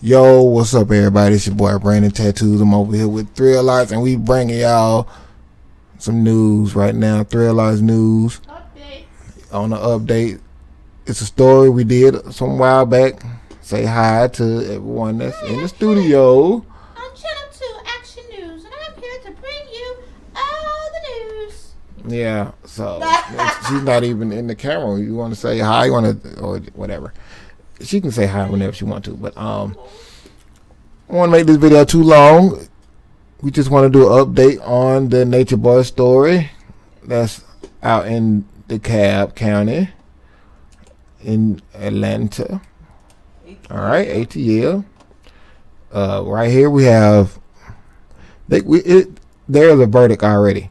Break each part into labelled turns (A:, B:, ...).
A: Yo, what's up, everybody? It's your boy Brandon Tattoos. I'm over here with Thrill Lights, and we bringing y'all some news right now. Thrill Lights news
B: Updates.
A: on the update. It's a story we did some while back. Say hi to everyone that's in the studio.
B: I'm Channel 2 Action News, and I'm here to bring you all the news.
A: Yeah, so she's not even in the camera. You want to say hi? You want to, or whatever. She can say hi whenever she want to, but I want to make this video too long. We just want to do an update on the Nature Boy story that's out in DeKalb County in Atlanta. All right, ATL. Right here we have there's a verdict already.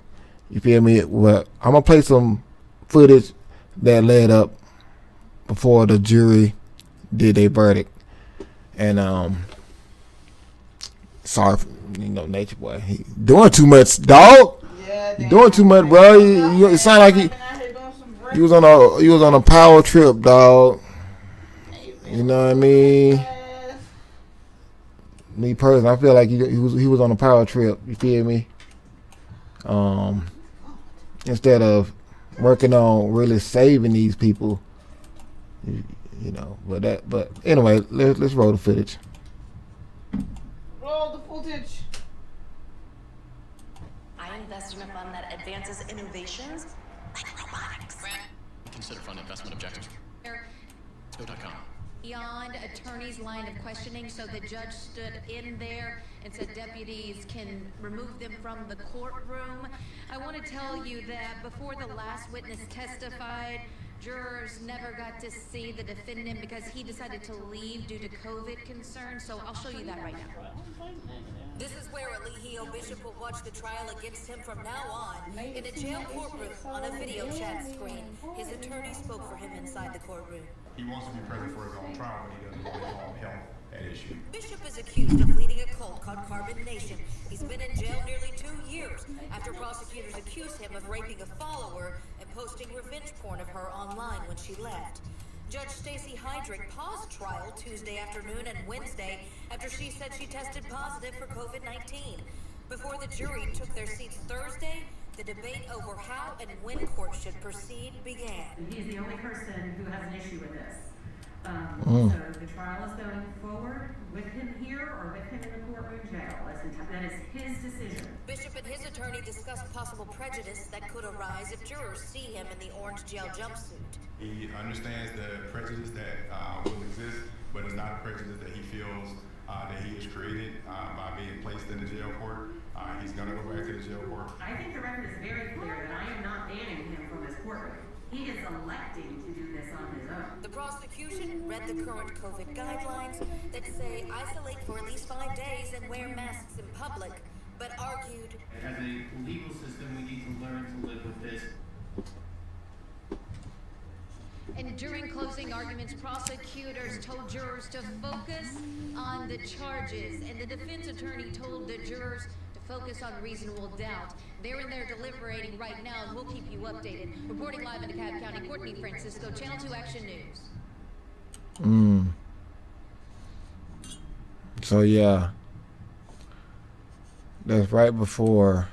A: You feel me? Well, I'm gonna play some footage that led up before the jury did a verdict, and sorry, Nature Boy, he doing too much, dog.
B: Yeah,
A: You doing too much, bro. It sound like he was on a power trip, dog. You know what I mean? Me personally, I feel like he was on a power trip. You feel me? Instead of working on really saving these people, But anyway, let's roll the footage.
B: Roll the footage.
C: I invest in a fund that advances innovations like robotics.
D: Consider fund investment objectives. Go.com.
C: Beyond attorney's line of questioning, so the judge stood in there and said deputies can remove them from the courtroom. I want to tell you that before the last witness testified, jurors never got to see the defendant because he decided to leave due to COVID concerns. So I'll show you that right now.
E: This is where Eligio Bishop will watch the trial against him from now on. In a jail courtroom on a video chat screen. His attorney spoke for him inside the courtroom.
F: He wants to be present for his own trial, but he doesn't want his own health at issue.
E: Bishop is accused of leading a cult called Carbon Nation. He's been in jail nearly 2 years after prosecutors accused him of raping a follower and posting revenge porn of her online when she left. Judge Stacey Heydrich paused trial Tuesday afternoon and Wednesday after she said she tested positive for COVID-19. Before the jury took their seats Thursday, the debate over how and when court should proceed began.
G: He's the only person who has an issue with this. So the trial is going forward with him here or with him in the courtroom jail. That is his decision.
E: Bishop and his attorney discussed possible prejudice that could arise if jurors see him in the orange jail jumpsuit.
F: He understands the prejudice that will exist, but it's not a prejudice that he feels that he has created by being placed in the jail court. He's going to go back to the jail court.
G: I think the record is very clear that I am not banning him from his courtroom. He is electing to do this on his own.
E: The prosecution read the current COVID guidelines that say isolate for at least 5 days and wear masks in public, but argued,
H: as a legal system, we need to learn to live with this.
C: And during closing arguments, prosecutors told jurors to focus on the charges, and the defense attorney told the jurors to focus on reasonable doubt. They're in there deliberating right now, and we'll keep you updated. Reporting live in DeKalb County, Courtney Francisco, Channel 2 Action News.
A: So yeah, that's right before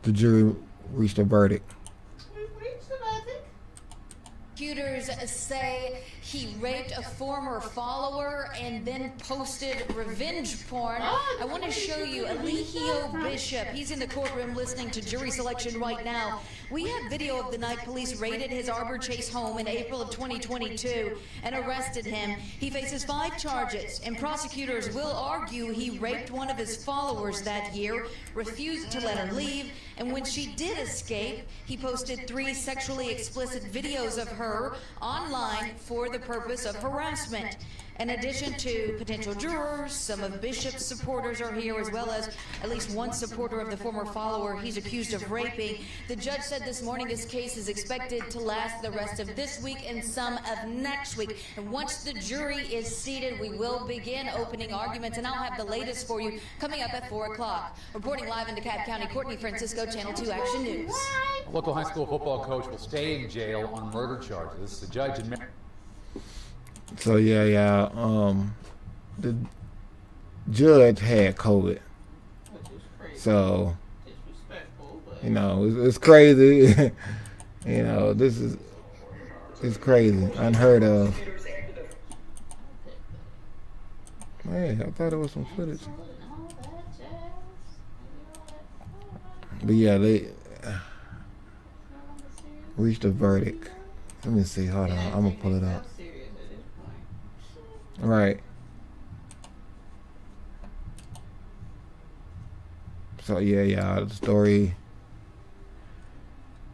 A: the jury reached a verdict.
C: Prosecutors say he raped a former follower and then posted revenge porn. I want to show you Eligio Bishop. He's in the courtroom listening to jury selection right now. We have video of the night police raided his Arbor Chase home in April of 2022 and arrested him. He faces 5 charges, and prosecutors will argue he raped one of his followers that year, refused to let her leave, and when she did escape, he posted 3 sexually explicit videos of her online for the purpose of harassment. In addition to potential jurors, some of Bishop's supporters are here, as well as at least one supporter of the former follower he's accused of raping. The judge said this morning this case is expected to last the rest of this week and some of next week. And once the jury is seated, we will begin opening arguments, and I'll have the latest for you coming up at 4 o'clock. Reporting live in DeKalb County, Courtney Francisco, Channel 2 Action News.
I: A local high school football coach will stay in jail on murder charges. The judge in
A: So yeah, the judge had COVID, so you know it's crazy. You know, it's crazy, unheard of. Hey, I thought it was some footage, but yeah, they reached a verdict. Let me see. Hold on, I'm gonna pull it up. Right. So yeah, y'all, the story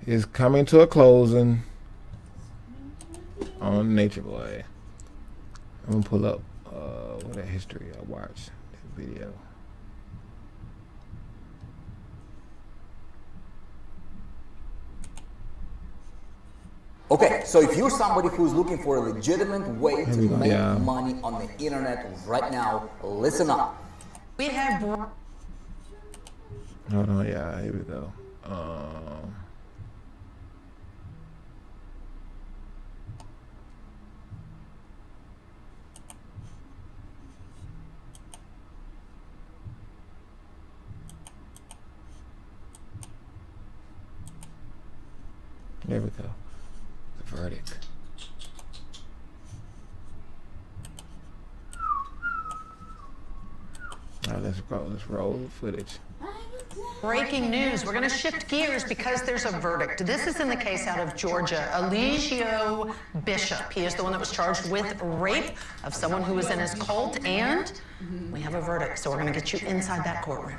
A: is coming to a closing on Nature Boy. I'm gonna pull up what that history I watched that video.
J: Okay, so if you're somebody who's looking for a legitimate way to make
A: yeah.
J: money on the internet right now, listen up.
K: We have...
A: Hold on, yeah, here we go. There we go. The verdict. Now let's go. Let's roll the footage.
K: Breaking news. We're going to shift gears because there's a verdict. This is in the case out of Georgia. Eligio Bishop. He is the one that was charged with rape of someone who was in his cult, and we have a verdict. So we're going to get you inside that courtroom.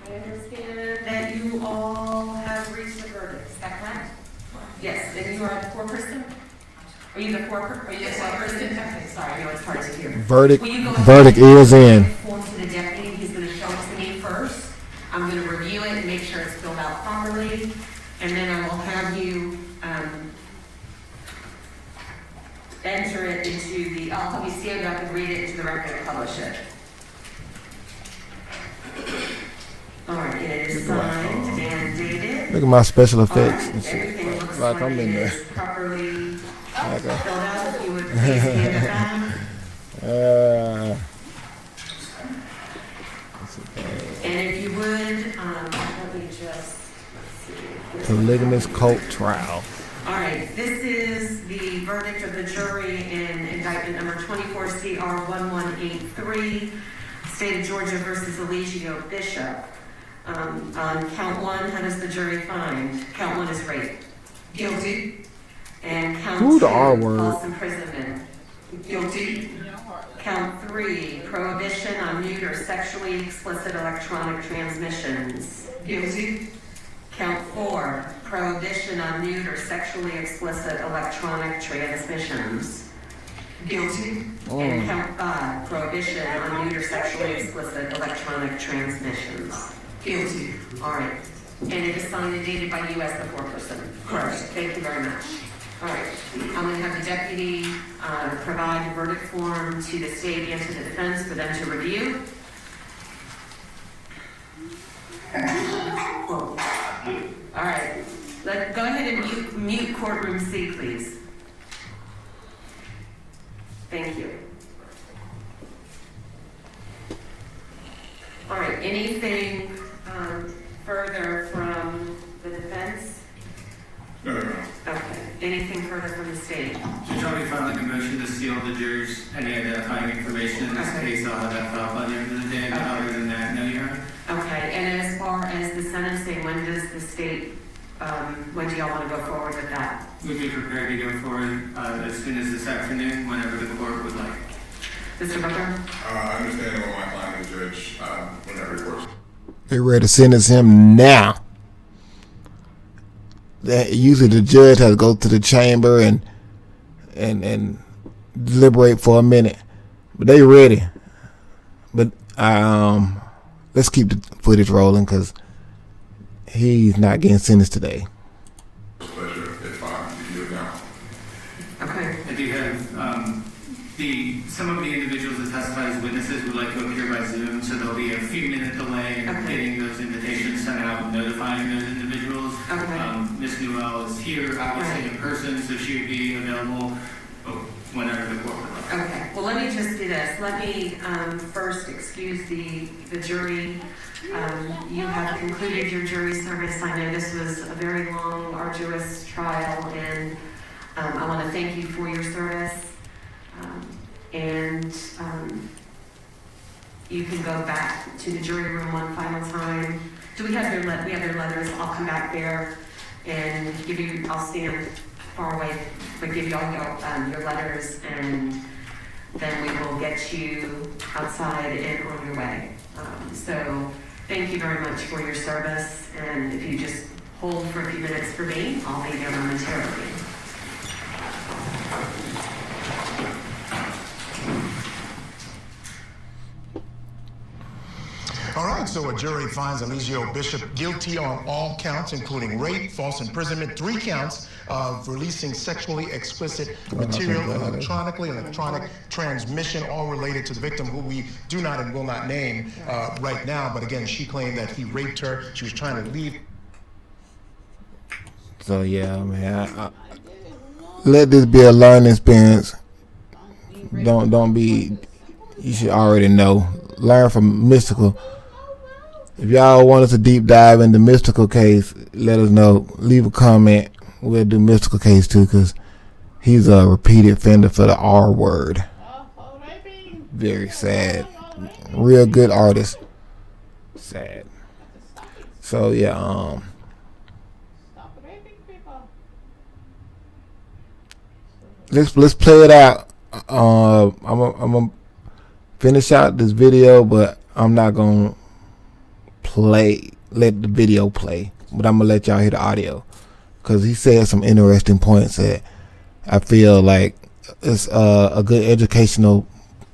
G: I understand that you all have reached a verdict. Is that correct? Yes. And you are the foreperson? Are you the foreperson? Are you the foreperson? Okay, sorry. I know it's hard to hear.
A: Verdict is in.
G: Form to the deputy. He's going to show it to me first. I'm going to review it and make sure it's filled out properly, and then I will have you enter it into the. I'll help you see it. I can read it into the record and publish it. All right, it is signed and dated.
A: Look at my special effects.
G: Right, everything looks
A: like I'm in there.
G: It's properly filled out. If you would please hand it back. And if you would, let me just see.
A: Polygamous cult trial.
G: All right, this is the verdict of the jury in indictment number 24 CR 1183, State of Georgia versus Eligio Bishop. On count one, how does the jury find? Count one is rape. Guilty. And count
A: Ooh, the
G: two,
A: R word.
G: false imprisonment. Guilty. Count three, prohibition on nude or sexually explicit electronic transmissions. Guilty. Count four, prohibition on nude or sexually explicit electronic transmissions. Guilty. And count five, prohibition on nude or sexually explicit electronic transmissions. Guilty. All right. And it is signed and dated by you as the foreperson. Correct. Thank you very much. All right. I'm going to have the deputy provide the verdict form to the state and to the defense for them to review. All right. Go ahead and mute courtroom C, please. Thank you. All right. Anything further from the defense?
F: No.
G: Okay. Anything further from the state?
H: Judge, I'll be filing a motion to seal the jurors any identifying information in this case. I'll have that filed by the end of the day, but other than that, no, Your Honor.
G: Okay, and as far as the sentencing, when does the state, when do y'all want to go forward with that?
H: We'd be prepared to go forward as soon as this afternoon, whenever the court would like.
G: Mr. Booker?
F: I understand what my client, the judge, whenever it works.
A: They're ready to sentence him now. Usually the judge has to go to the chamber and and deliberate for a minute. But they ready. But let's keep the footage rolling because he's not getting sentenced today.
G: Okay.
H: I do have some of the individuals that testified as witnesses would like to appear by Zoom, so there'll be a few minute delay in getting those invitations sent out and notifying those individuals. Ms. Newell is here, obviously in person, so she would be available whenever the court would like.
G: Okay. Well, let me just do this. Let me first excuse the jury. You have concluded your jury service. I know this was a very long, arduous trial, and I want to thank you for your service. You can go back to the jury room one final time. Do we have your we have your letters? I'll come back there and give you. I'll stand far away, but give you all your letters, and then we will get you outside and on your way. So thank you very much for your service, and if you just hold for a few minutes for me, I'll be there momentarily.
L: All right, so a jury finds Eligio Bishop guilty on all counts, including rape, false imprisonment, 3 counts of releasing sexually explicit material electronic transmission, all related to the victim, who we do not and will not name right now. But again, she claimed that he raped her. She was trying to leave.
A: So yeah, man, let this be a learning experience. Don't be. You should already know. Learn from Mystikal. If y'all want us to deep dive into Mystikal case, let us know. Leave a comment. We'll do Mystikal case too, because he's a repeated offender for the R word. Very sad. Real good artist. Sad. So yeah, let's play it out. I'm gonna finish out this video, but I'm not gonna let the video play, but I'm gonna let y'all hear the audio, because he said some interesting points that I feel like it's a good educational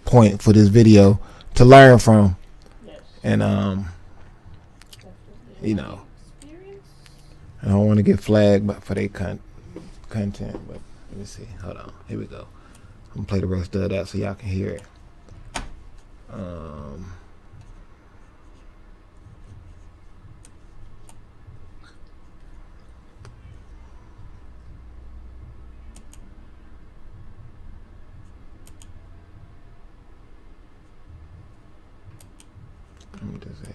A: point for this video to learn from. And you know, I don't want to get flagged for their content, but let me see. Hold on, here we go. I'm gonna play the rest of that so y'all can hear it. Let me just say.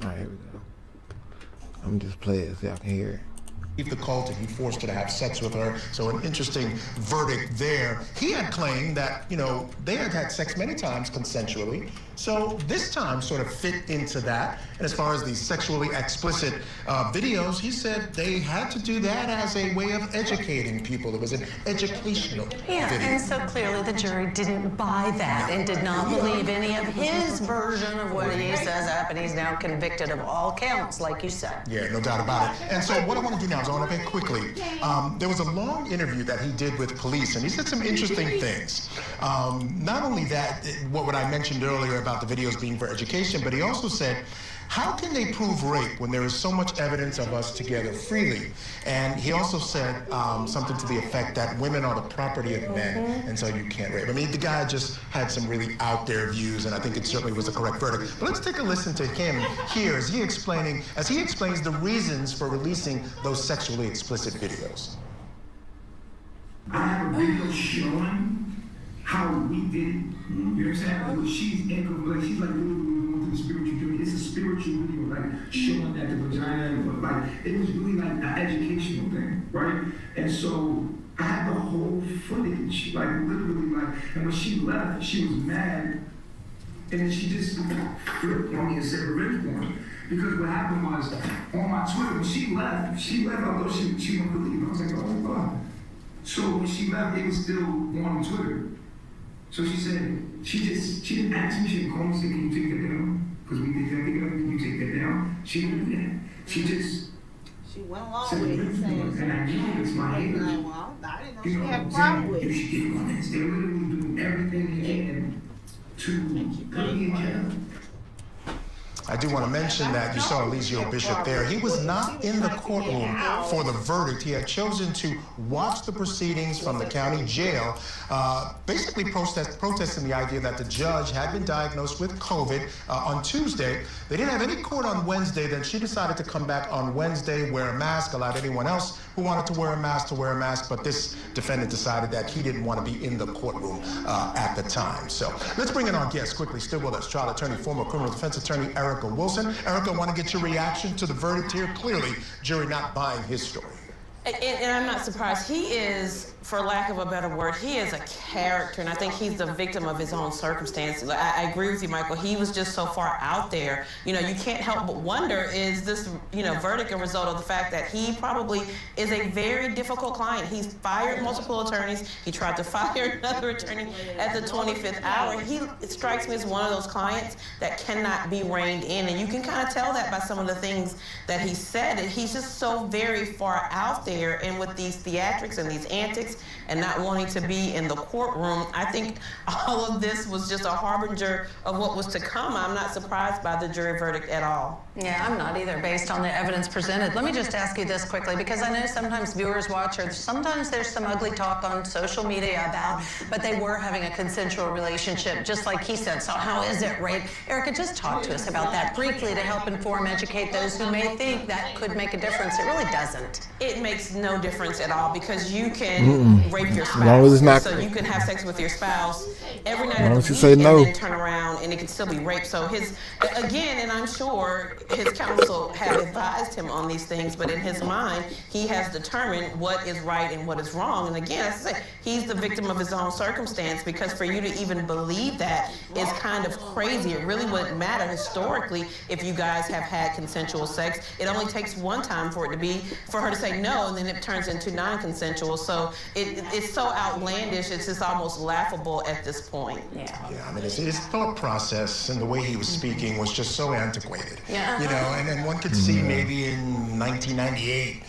A: Alright, here we go. I'm just playing so y'all can hear it.
L: The cult, and he forced her to have sex with her. So an interesting verdict there. He had claimed that, you know, they had had sex many times consensually. So this time sort of fit into that. And as far as the sexually explicit videos, he said they had to do that as a way of educating people. It was an educational video.
K: And so clearly the jury didn't buy that and did not believe any of his version of what he says happened. He's now convicted of all counts, like you said.
L: Yeah, no doubt about it. And so what I want to do now is I want to pick quickly. There was a long interview that he did with police, and he said some interesting things. Not only that, what I mentioned earlier about the videos being for education, but he also said, how can they prove rape when there is so much evidence of us together freely? And he also said something to the effect that women are the property of men, and so you can't rape. I mean, the guy just had some really out there views, and I think it certainly was a correct verdict. But let's take a listen to him here as he explains the reasons for releasing those sexually explicit videos.
M: I have a video showing how we did it. You know what I'm saying? Like, she's like literally going through the spiritual journey. It's a spiritual video, like showing that the vagina, like it was really like an educational thing, right? And so I had the whole footage, like literally, like, and when she left, she was mad, and then she just flipped on me and said revenge porn. Because what happened was on my Twitter, when she left, although she wouldn't believe. I was like, oh my God. So when she left, it was still on Twitter. So she said, she didn't ask me, she didn't call me and say, can you take that down? Because we did that together, can you take that down? She didn't do that. She just
B: She went along
M: said,
B: with it, saying,
M: and I know it's my haters.
B: like, well, I didn't know
M: You
B: she
M: know,
B: had a problem with
M: if
B: it.
M: she get on this, they're literally doing everything they can to put me in jail.
L: I do want to mention that you saw Eliseo Bishop there. He was not in the courtroom for the verdict. He had chosen to watch the proceedings from the county jail, basically protesting the idea that the judge had been diagnosed with COVID on Tuesday. They didn't have any court on Wednesday. Then she decided to come back on Wednesday, wear a mask, allowed anyone else who wanted to wear a mask to wear a mask. But this defendant decided that he didn't want to be in the courtroom at the time. So let's bring in our guest quickly. Still with us, trial attorney, former criminal defense attorney, Erica Wilson. Erica, I want to get your reaction to the verdict here. Clearly, jury not buying his story.
N: And I'm not surprised. He is, for lack of a better word, he is a character, and I think he's the victim of his own circumstances. I agree with you, Michael. He was just so far out there. You know, you can't help but wonder, is this, verdict a result of the fact that he probably is a very difficult client? He's fired multiple attorneys. He tried to fire another attorney at the 25th hour. It strikes me as one of those clients that cannot be reined in, and you can kind of tell that by some of the things that he said. He's just so very far out there. And with these theatrics and these antics and not wanting to be in the courtroom, I think all of this was just a harbinger of what was to come. I'm not surprised by the jury verdict at all.
K: Yeah, I'm not either, based on the evidence presented. Let me just ask you this quickly, because I know sometimes viewers watch, or sometimes there's some ugly talk on social media about, but they were having a consensual relationship, just like he said. So how is it rape? Erica, just talk to us about that briefly to help inform, educate those who may think that could make a difference. It really doesn't.
N: It makes no difference at all, because you can rape your spouse.
A: As long as it's not,
N: so you can have sex with your spouse every night
A: as long
N: of
A: as
N: the
A: you say
N: week
A: no.
N: and then turn around and it can still be rape. So and I'm sure his counsel have advised him on these things, but in his mind, he has determined what is right and what is wrong. And again, as I say, he's the victim of his own circumstance, because for you to even believe that is kind of crazy. It really wouldn't matter historically if you guys have had consensual sex. It only takes one time for her to say no, and then it turns into non-consensual. So it's so outlandish, it's just almost laughable at this point.
L: Yeah, I mean, his thought process and the way he was speaking was just so antiquated.
N: Yeah.
L: And one could see maybe in 1998,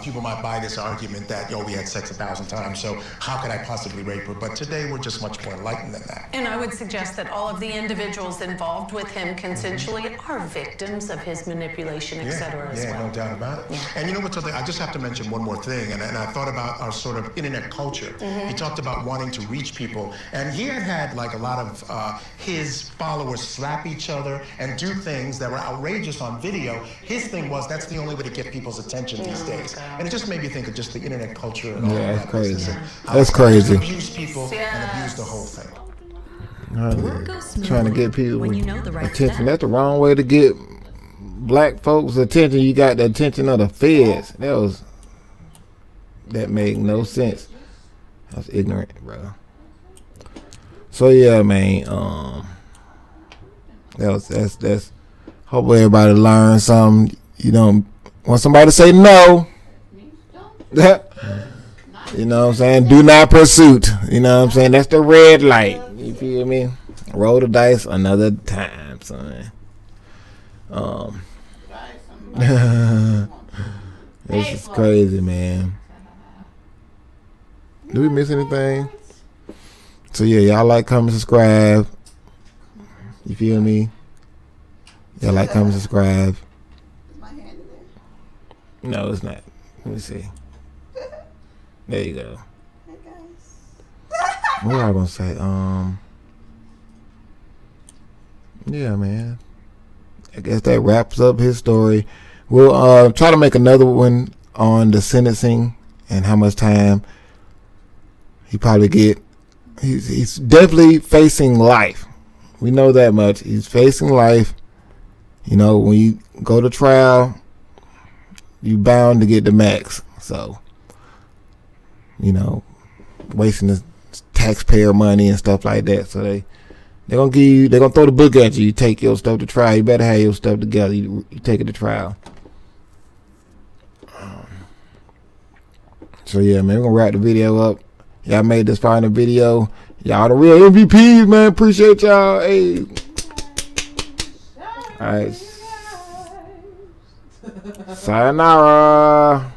L: people might buy this argument that, we had sex 1,000 times, so how could I possibly rape her? But today, we're just much more enlightened than that.
K: And I would suggest that all of the individuals involved with him consensually are victims of his manipulation, etc. as well.
L: Yeah, no doubt about it.
K: Yeah.
L: And you know what's something, I just have to mention one more thing, and I thought about our sort of internet culture. He talked about wanting to reach people, and he had like a lot of his followers slap each other and do things that were outrageous on video. His thing was, that's the only way to get people's attention these days. And it just made me think of just the internet culture. And all
A: yeah,
L: that
A: that's crazy.
L: business.
A: That's crazy.
L: Abuse people and abuse the whole thing.
A: Trying to get people
E: when you know the right
A: attention.
E: step.
A: That's the wrong way to get black folks' attention. You got the attention of the feds. That made no sense. I was ignorant, bro. So yeah, man. That's. Hopefully everybody learns something. You don't want somebody to say no. You know what I'm saying? Do not pursuit. You know what I'm saying? That's the red light. You feel me? Roll the dice another time, son. This is crazy, man. Do we miss anything? So yeah, y'all like, comment, subscribe. You feel me? Y'all like, comment, subscribe. No, it's not. Let me see. There you go. What was I gonna say? Yeah, man. I guess that wraps up his story. We'll try to make another one on the sentencing and how much time he probably get. He's definitely facing life. We know that much. He's facing life. You know, when you go to trial, you bound to get the max. So, wasting the taxpayer money and stuff like that. So they're gonna give you, they're gonna throw the book at you. You take your stuff to trial. You better have your stuff together. You take it to trial. So yeah, man, we're gonna wrap the video up. Y'all made this far in the video. Y'all the real MVPs, man. Appreciate y'all. Hey. All right. Sayonara.